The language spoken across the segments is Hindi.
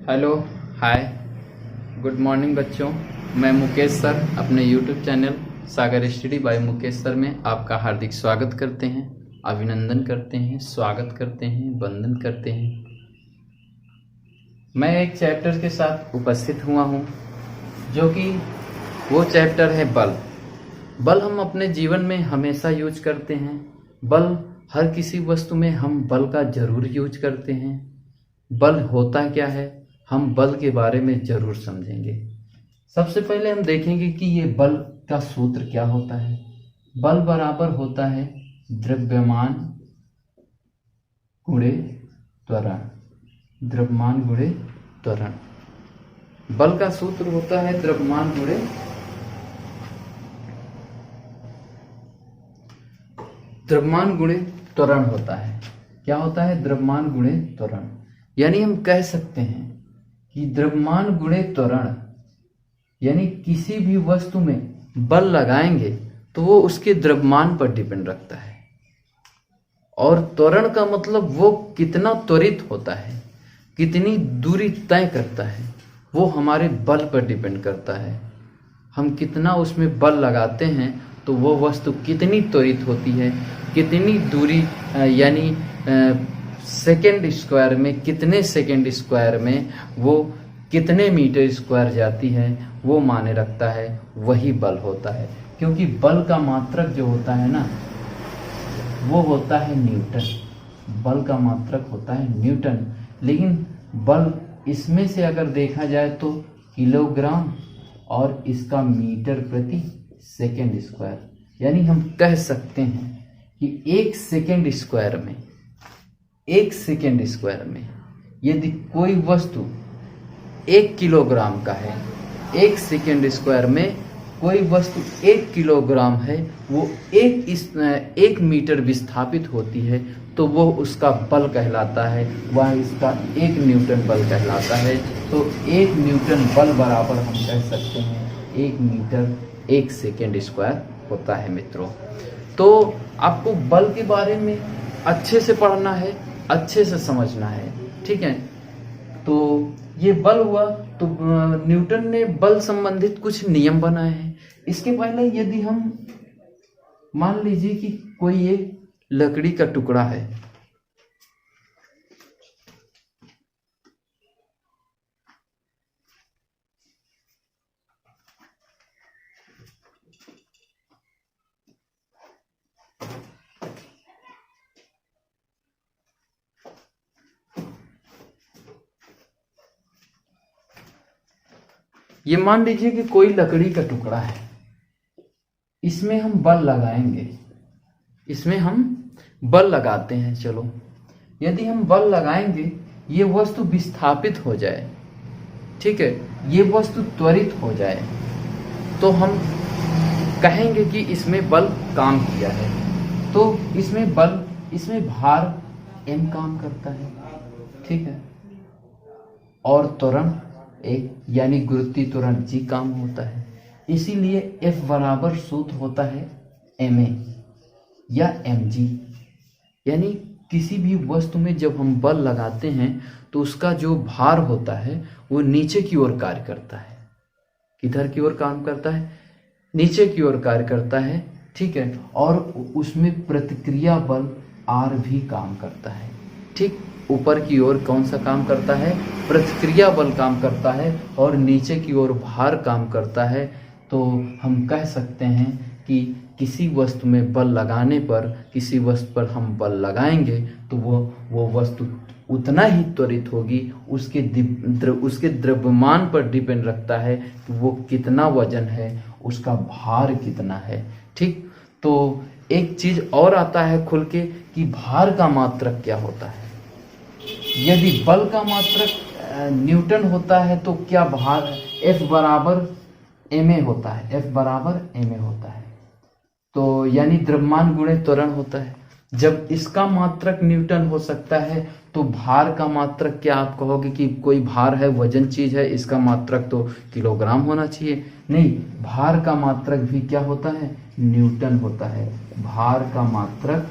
हेलो, हाय, गुड मॉर्निंग बच्चों। मैं मुकेश सर अपने यूट्यूब चैनल सागर स्टडी बाय मुकेश सर में आपका हार्दिक स्वागत करते हैं, अभिनंदन करते हैं, स्वागत करते हैं, वंदन करते हैं। मैं एक चैप्टर के साथ उपस्थित हुआ हूं, जो कि वो चैप्टर है बल। बल हम अपने जीवन में हमेशा यूज करते हैं। बल हर किसी वस्तु में हम बल का जरूर यूज करते हैं। बल होता क्या है, हम बल के बारे में जरूर समझेंगे। सबसे पहले हम देखेंगे कि ये बल का सूत्र क्या होता है। बल बराबर होता है द्रव्यमान गुणे त्वरण। द्रव्यमान गुणे त्वरण। बल का सूत्र होता है द्रव्यमान गुणे त्वरण होता है। क्या होता है? द्रव्यमान गुणे त्वरण। यानी हम कह सकते हैं कि द्रव्यमान गुणे त्वरण, यानी किसी भी वस्तु में बल लगाएंगे तो वो उसके द्रव्यमान पर डिपेंड रखता है। और त्वरण का मतलब वो कितना त्वरित होता है, कितनी दूरी तय करता है, वो हमारे बल पर डिपेंड करता है। हम कितना उसमें बल लगाते हैं तो वो वस्तु कितनी त्वरित होती है, कितनी दूरी यानी सेकेंड स्क्वायर में, कितने सेकेंड स्क्वायर में वो कितने मीटर स्क्वायर जाती है, वो माने रखता है। वही बल होता है। क्योंकि बल का मात्रक जो होता है ना, वो होता है न्यूटन। बल का मात्रक होता है न्यूटन। लेकिन बल इसमें से अगर देखा जाए तो किलोग्राम और इसका मीटर प्रति सेकेंड स्क्वायर। यानी हम कह सकते हैं कि एक सेकेंड स्क्वायर में यदि कोई वस्तु 1 किलोग्राम का है, एक सेकेंड स्क्वायर में कोई वस्तु 1 किलोग्राम है, वो एक मीटर विस्थापित होती है, तो वो उसका बल कहलाता है। वह इसका 1 न्यूटन बल कहलाता है। तो 1 न्यूटन बल बराबर हम कह सकते हैं 1 मीटर 1 सेकेंड स्क्वायर होता है मित्रों। तो आपको बल के बारे में अच्छे से पढ़ना है, अच्छे से समझना है, ठीक है। तो ये बल हुआ। तो न्यूटन ने बल संबंधित कुछ नियम बनाए हैं। इसके पहले यदि हम मान लीजिए कि कोई ये लकड़ी का टुकड़ा है, ये मान लीजिए कि कोई लकड़ी का टुकड़ा है, इसमें हम बल लगाएंगे, इसमें हम बल लगाते हैं। चलो, यदि हम बल लगाएंगे, ये वस्तु विस्थापित हो जाए, ठीक है, ये वस्तु त्वरित हो जाए, तो हम कहेंगे कि इसमें बल काम किया है। तो इसमें बल, इसमें भार m काम करता है, ठीक है, और त्वरण एक यानी गुरुत्वीय त्वरण g काम होता है। इसीलिए F बराबर सूत्र होता है ma या mg। यानी किसी भी वस्तु में जब हम बल लगाते हैं तो उसका जो भार होता है वो नीचे की ओर कार्य करता है। किधर की ओर काम करता है? नीचे की ओर कार्य करता है, ठीक है। और उसमें प्रतिक्रिया बल R भी काम करता है, ठीक। ऊपर की ओर कौन सा काम करता है? प्रतिक्रिया बल काम करता है, और नीचे की ओर भार काम करता है। तो हम कह सकते हैं कि किसी वस्तु में बल लगाने पर, किसी वस्तु पर हम बल लगाएंगे तो वो वस्तु उतना ही त्वरित होगी। उसके द्रव्यमान पर डिपेंड रखता है कि वो कितना वजन है, उसका भार कितना है, ठीक। तो एक चीज और आता है खुल के कि भार का मात्रक क्या होता है। यदि बल का मात्रक न्यूटन होता है तो क्या भार F बराबर ma होता है। F बराबर ma होता है, तो यानी द्रव्यमान गुणे त्वरण होता है। जब इसका मात्रक न्यूटन हो सकता है तो भार का मात्रक क्या आप कहोगे कि कोई भार है, वजन चीज है, इसका मात्रक तो किलोग्राम होना चाहिए। नहीं, भार का मात्रक भी क्या होता है? न्यूटन होता है। भार का मात्रक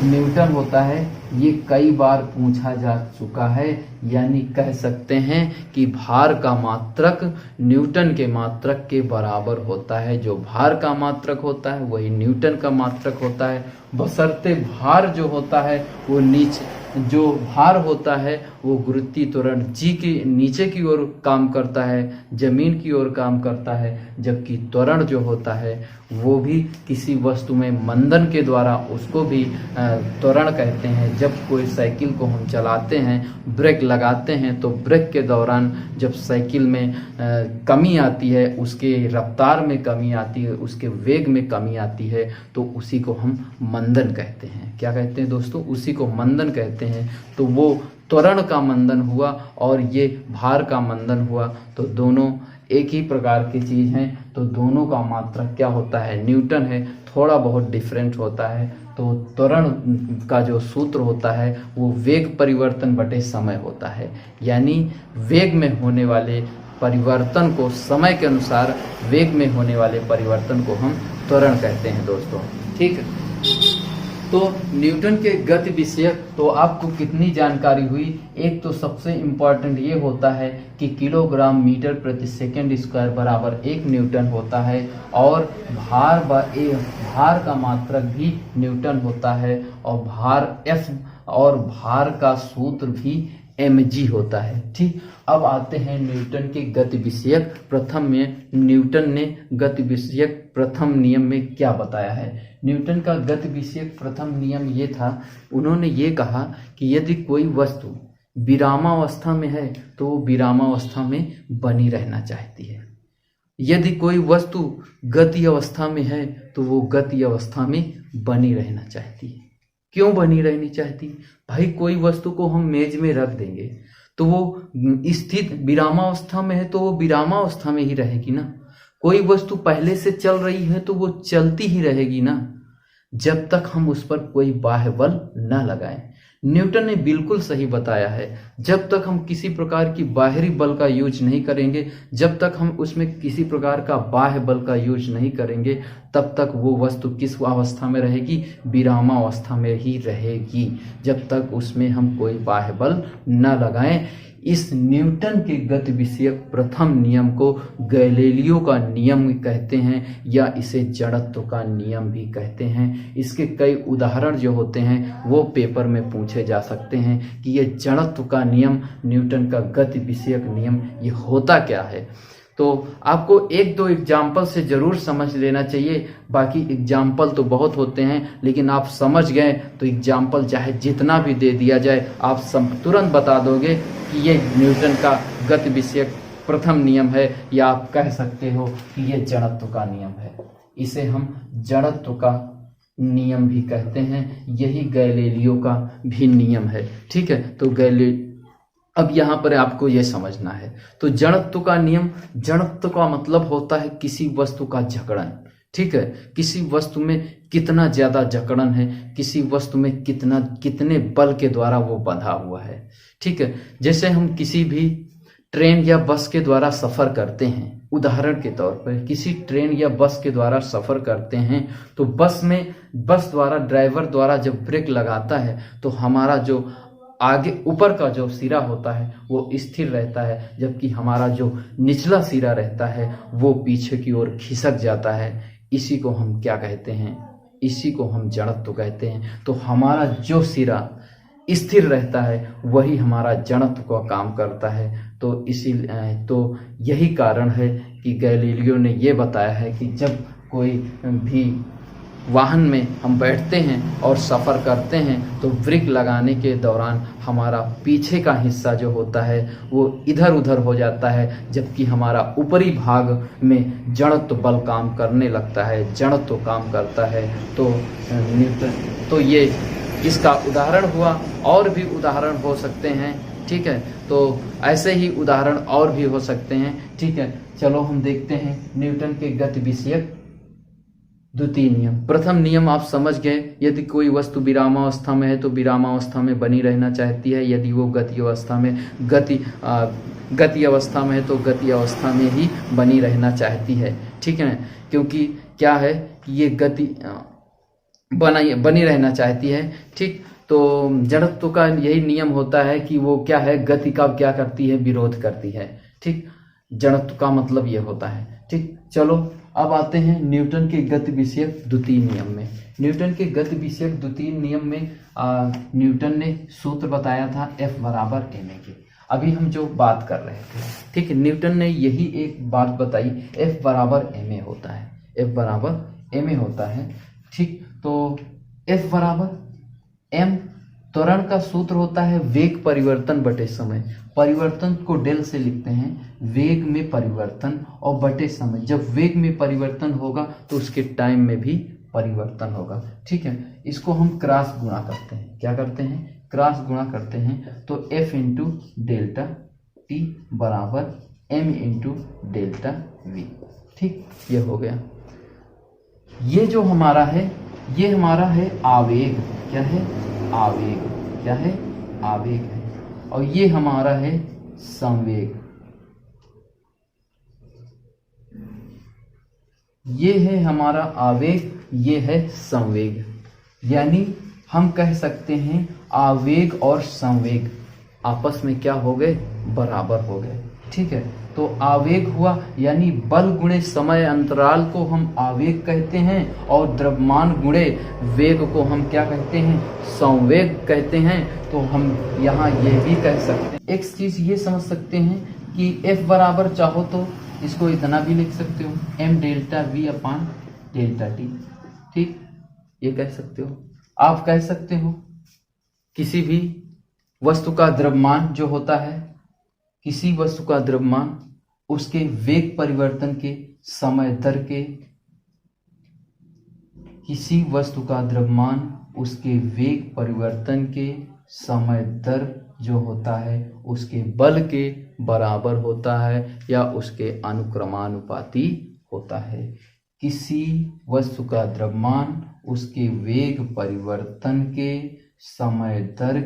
न्यूटन होता है, ये कई बार पूछा जा चुका है। यानी कह सकते हैं कि भार का मात्रक न्यूटन के मात्रक के बराबर होता है। जो भार का मात्रक होता है वही न्यूटन का मात्रक होता है, बशर्ते भार जो होता है वो जो भार होता है वो गुरुत्वीय त्वरण जी के नीचे की ओर काम करता है, जमीन की ओर काम करता है, जबकि त्वरण जो होता है वो भी किसी वस्तु में मंदन के द्वारा, उसको भी त्वरण कहते हैं। जब कोई साइकिल को हम चलाते हैं, ब्रेक लगाते हैं, तो ब्रेक के दौरान जब साइकिल में कमी आती है, उसके रफ्तार में कमी आती है, उसके वेग में कमी आती है, तो उसी को हम मंदन कहते हैं। क्या कहते हैं दोस्तों? उसी को मंदन कहते हैं। तो वो त्वरण का मंदन हुआ और ये भार का मंदन हुआ, तो दोनों एक ही प्रकार की चीज़ हैं, तो दोनों का मात्रक क्या होता है? न्यूटन है। थोड़ा बहुत डिफरेंट होता है। तो त्वरण का जो सूत्र होता है वो वेग परिवर्तन बटे समय होता है। यानी वेग में होने वाले परिवर्तन को, समय के अनुसार वेग में होने वाले परिवर्तन को हम त्वरण कहते हैं दोस्तों। ठीक है, तो न्यूटन के गति विषयक तो आपको कितनी जानकारी हुई? एक तो सबसे इम्पॉर्टेंट ये होता है कि किलोग्राम मीटर प्रति सेकंड स्क्वायर बराबर 1 न्यूटन होता है, और भार का मात्रक भी न्यूटन होता है, और भार का सूत्र भी mg होता है। ठीक, अब आते हैं न्यूटन के गति विषयक प्रथम में। न्यूटन ने गति विषयक प्रथम नियम में क्या बताया है? न्यूटन का गति विषयक प्रथम नियम ये था, उन्होंने ये कहा कि यदि कोई वस्तु विरामावस्था में है तो वो विरामावस्था में बनी रहना चाहती है। यदि कोई वस्तु गति अवस्था में है तो वो गति अवस्था में बनी रहना चाहती है। क्यों बनी रहनी चाहती? भाई कोई वस्तु को हम मेज में रख देंगे तो वो स्थित विरामावस्था में है तो वो विरामावस्था में ही रहेगी ना। कोई वस्तु पहले से चल रही है तो वो चलती ही रहेगी ना, जब तक हम उस पर कोई बाह्य बल न लगाएं। न्यूटन ने बिल्कुल सही बताया है, जब तक हम किसी प्रकार की बाहरी बल का यूज नहीं करेंगे, जब तक हम उसमें किसी प्रकार का बाह्य बल का यूज नहीं करेंगे, तब तक वो वस्तु किस अवस्था में रहेगी? विरामावस्था में ही रहेगी, जब तक उसमें हम कोई बाह्य बल न लगाएं। इस न्यूटन के गति विषयक प्रथम नियम को गैलीलियो का नियम कहते हैं, या इसे जड़त्व का नियम भी कहते हैं। इसके कई उदाहरण जो होते हैं वो पेपर में पूछे जा सकते हैं कि ये जड़त्व का नियम, न्यूटन का गति विषयक नियम, ये होता क्या है। तो आपको एक दो एग्जाम्पल से ज़रूर समझ लेना चाहिए। बाकी एग्जाम्पल तो बहुत होते हैं, लेकिन आप समझ गए तो एग्जाम्पल चाहे जितना भी दे दिया जाए आप तुरंत बता दोगे कि ये न्यूटन का गति विषयक प्रथम नियम है, या आप कह सकते हो कि ये जड़त्व का नियम है। इसे हम जड़त्व का नियम भी कहते हैं। यही गैलीलियो का भी नियम है। ठीक है, तो अब यहाँ पर आपको यह समझना है। तो जड़त्व का नियम, जड़त्व का मतलब होता है किसी वस्तु का जकड़न। ठीक है, किसी वस्तु में कितना ज्यादा जकड़न है, किसी वस्तु में कितने बल के द्वारा वो बंधा हुआ है। ठीक है, जैसे हम किसी भी ट्रेन या बस के द्वारा सफर करते हैं, उदाहरण के तौर पर किसी ट्रेन या बस के द्वारा सफर करते हैं, तो बस द्वारा ड्राइवर द्वारा जब ब्रेक लगाता है तो हमारा जो आगे ऊपर का जो सिरा होता है वो स्थिर रहता है, जबकि हमारा जो निचला सिरा रहता है वो पीछे की ओर खिसक जाता है। इसी को हम क्या कहते हैं? इसी को हम जड़त्व कहते हैं। तो हमारा जो सिरा स्थिर रहता है वही हमारा जड़त्व का काम करता है। तो यही कारण है कि गैलीलियो ने ये बताया है कि जब कोई भी वाहन में हम बैठते हैं और सफ़र करते हैं तो ब्रेक लगाने के दौरान हमारा पीछे का हिस्सा जो होता है वो इधर उधर हो जाता है, जबकि हमारा ऊपरी भाग में जड़त्व बल काम करने लगता है, जड़त्व काम करता है। तो ये इसका उदाहरण हुआ, और भी उदाहरण हो सकते हैं। ठीक है, तो ऐसे ही उदाहरण और भी हो सकते हैं। ठीक है, चलो हम देखते हैं न्यूटन के गति विषयक द्वितीय नियम। प्रथम नियम आप समझ गए, यदि कोई वस्तु विरामावस्था में है तो विरामावस्था में बनी रहना चाहती है, यदि वो गति अवस्था में है तो गति अवस्था में ही बनी रहना चाहती है। ठीक है, क्योंकि क्या है कि ये बनी रहना चाहती है। ठीक, तो जड़त्व का यही नियम होता है कि वो क्या है, गति का क्या करती है, विरोध करती है। ठीक, जड़त्व का मतलब ये होता है। ठीक, चलो अब आते हैं न्यूटन के गति विषयक द्वितीय नियम में। न्यूटन के गति विषयक द्वितीय नियम में न्यूटन ने सूत्र बताया था F बराबर ma के। अभी हम जो बात कर रहे थे, ठीक है, न्यूटन ने यही एक बात बताई, F बराबर ma होता है, F बराबर ma होता है। ठीक, तो F बराबर m त्वरण का सूत्र होता है वेग परिवर्तन बटे समय। परिवर्तन को डेल से लिखते हैं, वेग में परिवर्तन और बटे समय। जब वेग में परिवर्तन होगा तो उसके टाइम में भी परिवर्तन होगा। ठीक है, इसको हम क्रॉस गुणा करते हैं। क्या करते हैं? क्रॉस गुणा करते हैं। तो F इंटू डेल्टा टी बराबर m इंटू डेल्टा वी। ठीक, ये हो गया। ये जो हमारा है, ये हमारा है आवेग। क्या है? आवेग। क्या है? आवेग है। और ये हमारा है संवेग। ये है हमारा आवेग, ये है संवेग। यानी हम कह सकते हैं आवेग और संवेग आपस में क्या हो गए? बराबर हो गए। ठीक है, तो आवेग हुआ यानी बल गुणे समय अंतराल को हम आवेग कहते हैं, और द्रव्यमान गुणे वेग को हम क्या कहते हैं? संवेग कहते हैं। तो हम यहाँ ये भी कह सकते हैं, एक चीज ये समझ सकते हैं कि F बराबर चाहो तो इसको इतना भी लिख सकते हो, m डेल्टा v अपान डेल्टा टी। ठीक, ये कह सकते हो। आप कह सकते हो किसी भी वस्तु का द्रव्यमान जो होता है, किसी वस्तु का द्रव्यमान उसके वेग परिवर्तन के समय दर के, किसी वस्तु का द्रव्यमान उसके वेग परिवर्तन के समय दर जो होता है उसके बल के बराबर होता है या उसके अनुक्रमानुपाती होता है। किसी वस्तु का द्रव्यमान उसके वेग परिवर्तन के समय दर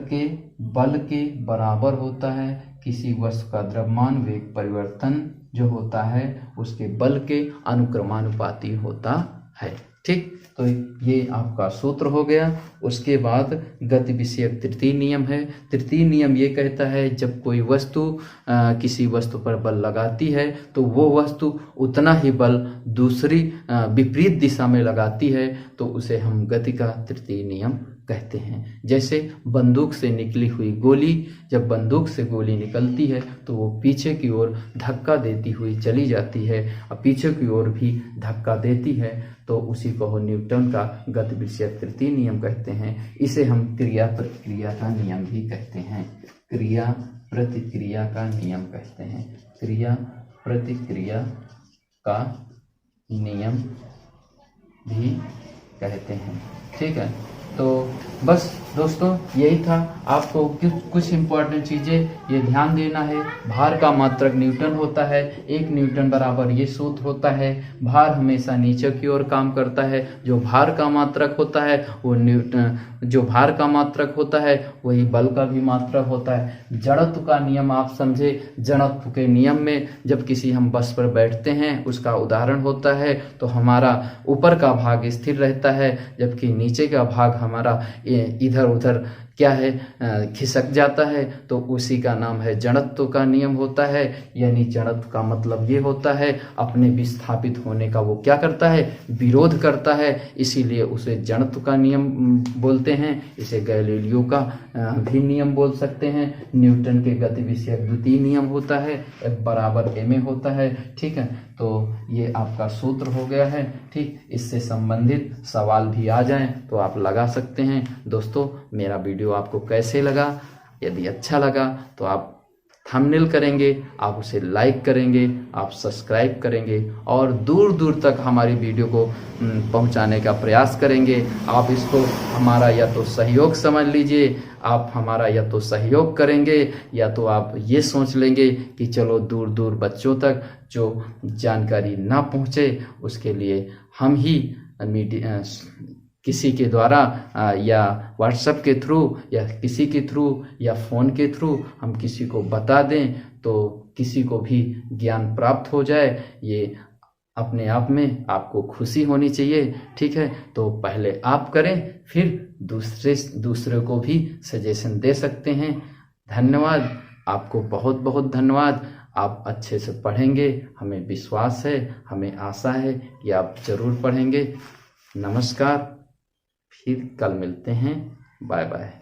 के बल के बराबर होता है। किसी वस्तु का द्रव्यमान वेग परिवर्तन जो होता है उसके बल के अनुक्रमानुपाती होता है। ठीक, तो ये आपका सूत्र हो गया। उसके बाद गति विषयक तृतीय नियम है। तृतीय नियम ये कहता है जब कोई वस्तु किसी वस्तु पर बल लगाती है तो वो वस्तु उतना ही बल दूसरी विपरीत दिशा में लगाती है, तो उसे हम गति का तृतीय नियम कहते हैं। जैसे बंदूक से निकली हुई गोली, जब बंदूक से गोली निकलती है तो वो पीछे की ओर धक्का देती हुई चली जाती है और पीछे की ओर भी धक्का देती है, तो उसी को न्यूटन का गति विषयक तृतीय नियम कहते हैं। इसे हम क्रिया प्रतिक्रिया का नियम भी कहते हैं। क्रिया प्रतिक्रिया का नियम कहते हैं। क्रिया प्रतिक्रिया का नियम भी कहते हैं। ठीक है, तो बस दोस्तों यही था। आपको कुछ इंपॉर्टेंट चीज़ें ये ध्यान देना है। भार का मात्रक न्यूटन होता है। 1 न्यूटन बराबर ये सूत्र होता है। भार हमेशा नीचे की ओर काम करता है। जो भार का मात्रक होता है वो जो भार का मात्रक होता है वही बल का भी मात्रक होता है। जड़त्व का नियम आप समझे। जड़त्व के नियम में जब किसी हम बस पर बैठते हैं, उसका उदाहरण होता है, तो हमारा ऊपर का भाग स्थिर रहता है जबकि नीचे का भाग हमारा इधर उधर क्या है, खिसक जाता है, तो उसी का नाम है जड़त्व का नियम होता है। यानी जड़त्व का मतलब ये होता है अपने विस्थापित होने का वो क्या करता है, विरोध करता है, इसीलिए उसे जड़त्व का नियम बोलते हैं। इसे गैलीलियो का भी नियम बोल सकते हैं। न्यूटन के गति विषयक द्वितीय नियम होता है, F बराबर ma होता है। ठीक है, तो ये आपका सूत्र हो गया है। ठीक, इससे संबंधित सवाल भी आ जाएं तो आप लगा सकते हैं। दोस्तों, मेरा वीडियो आपको कैसे लगा? यदि अच्छा लगा तो आप थंबनेल करेंगे, आप उसे लाइक करेंगे, आप सब्सक्राइब करेंगे और दूर दूर तक हमारी वीडियो को पहुंचाने का प्रयास करेंगे। आप इसको हमारा या तो सहयोग समझ लीजिए, आप हमारा या तो सहयोग करेंगे या तो आप ये सोच लेंगे कि चलो दूर दूर बच्चों तक जो जानकारी ना पहुंचे उसके लिए हम ही मीडिया किसी के द्वारा या व्हाट्सएप के थ्रू या किसी के थ्रू या फ़ोन के थ्रू हम किसी को बता दें तो किसी को भी ज्ञान प्राप्त हो जाए। ये अपने आप में आपको खुशी होनी चाहिए, ठीक है। तो पहले आप करें, फिर दूसरे को भी सजेशन दे सकते हैं। धन्यवाद, आपको बहुत बहुत धन्यवाद। आप अच्छे से पढ़ेंगे, हमें विश्वास है, हमें आशा है कि आप जरूर पढ़ेंगे। नमस्कार, फिर कल मिलते हैं। Bye bye.